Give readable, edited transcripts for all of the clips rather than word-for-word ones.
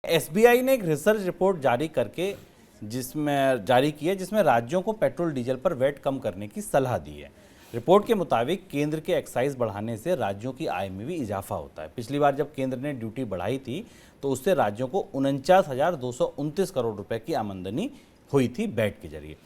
SBI ने एक research report जारी की है जिसमें राज्यों को पेट्रोल डीजल पर वैट कम करने की सलाह दी है। रिपोर्ट के मुताबिक केंद्र के एक्साइज बढ़ाने से राज्यों की आय में भी इजाफा होता है। पिछली बार जब केंद्र ने ड्यूटी बढ़ाई थी तो उससे राज्यों को 49,229 करोड़ रुपए की आमदनी हुई थी वैट के जरिए,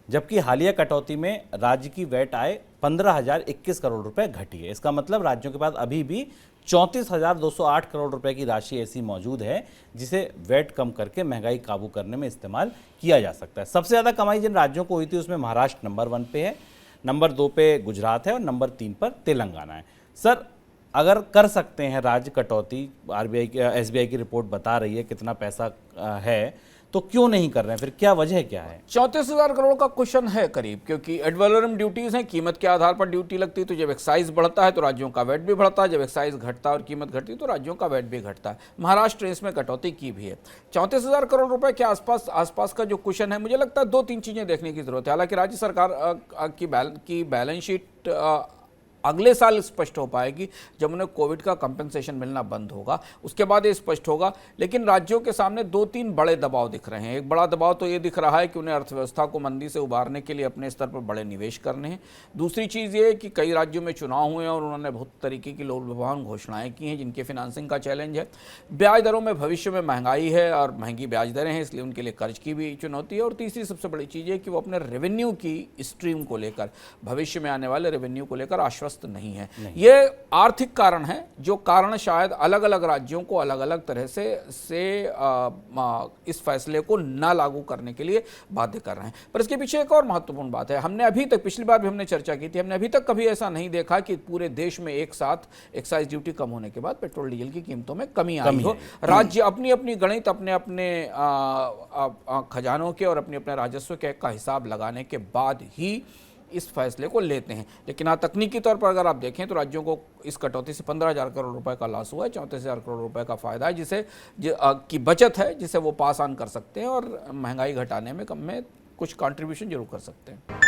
जबकि हालिया कटौती में राज्य की वैट आय 15,021 करोड़ रुपए घटी है। इसका मतलब राज्यों के पास अभी भी 34,208 करोड़ रुपए की राशि ऐसी मौजूद है जिसे वैट कम करके महंगाई काबू करने में इस्तेमाल किया जा सकता है। सबसे ज़्यादा कमाई जिन राज्यों को हुई थी उसमें महाराष्ट्र नंबर 1 पे है, नंबर 2 पे गुजरात है और नंबर 3 पर तेलंगाना है। सर, अगर कर सकते हैं राज्य कटौती, एसबीआई की रिपोर्ट बता रही है कितना पैसा है, तो क्यों नहीं कर रहे हैं? फिर क्या वजह क्या है? 34,000 करोड़ का क्वेश्चन है करीब, क्योंकि एड वैलोरम ड्यूटीज हैं, कीमत के आधार पर ड्यूटी लगती है। तो जब एक्साइज बढ़ता है तो राज्यों का वैट भी बढ़ता है, जब एक्साइज घटता है और कीमत घटती है तो राज्यों का वैट भी घटता है। महाराष्ट्र ने इसमें कटौती की भी है। 34,000 करोड़ रुपए के आसपास का जो क्वेश्चन है, मुझे लगता है 2-3 चीजें देखने की जरूरत है। हालांकि राज्य सरकार की बैलेंस शीट अगले साल स्पष्ट हो पाएगी जब उन्हें कोविड का कंपेंसेशन मिलना बंद होगा, उसके बाद ये स्पष्ट होगा। लेकिन राज्यों के सामने 2-3 बड़े दबाव दिख रहे हैं। एक बड़ा दबाव तो ये दिख रहा है कि उन्हें अर्थव्यवस्था को मंदी से उबारने के लिए अपने स्तर पर बड़े निवेश करने हैं। दूसरी चीज़ ये है कि कई राज्यों में चुनाव हुए और उन्होंने बहुत तरीके की लोक लुभावन घोषणाएं की हैं जिनके फिनांसिंग का चैलेंज है। ब्याज दरों में भविष्य में महंगाई है और महंगी ब्याज दरें हैं, इसलिए उनके लिए कर्ज की भी चुनौती है। और तीसरी सबसे बड़ी चीज़ है कि वो अपने रेवेन्यू की स्ट्रीम को लेकर, भविष्य में आने वाले रेवेन्यू को लेकर आश्वस्त नहीं है। ये आर्थिक कारण है, जो कारण शायद अलग अलग राज्यों को अलग अलग तरह से इस फैसले को ना लागू करने के लिए बाध्य कर रहे हैं। पर इसके पीछे एक और महत्वपूर्ण बात है। हमने अभी तक, पिछली बार भी हमने चर्चा की थी, हमने अभी तक कभी ऐसा नहीं देखा कि पूरे देश में एक साथ एक्साइज ड्यूटी कम होने के बाद पेट्रोल डीजल की कीमतों में कमी आई हो। राज्य अपनी अपनी गणित, अपने अपने खजानों के और अपने अपने राजस्व के का हिसाब लगाने के बाद ही इस फैसले को लेते हैं। लेकिन हाँ, तकनीकी तौर पर अगर आप देखें तो राज्यों को इस कटौती से 15,000 करोड़ रुपए का लॉस हुआ है, 34,000 करोड़ रुपए का फायदा है जिसे की बचत है, जिसे वो पास ऑन कर सकते हैं और महंगाई घटाने में कुछ कंट्रीब्यूशन जरूर कर सकते हैं।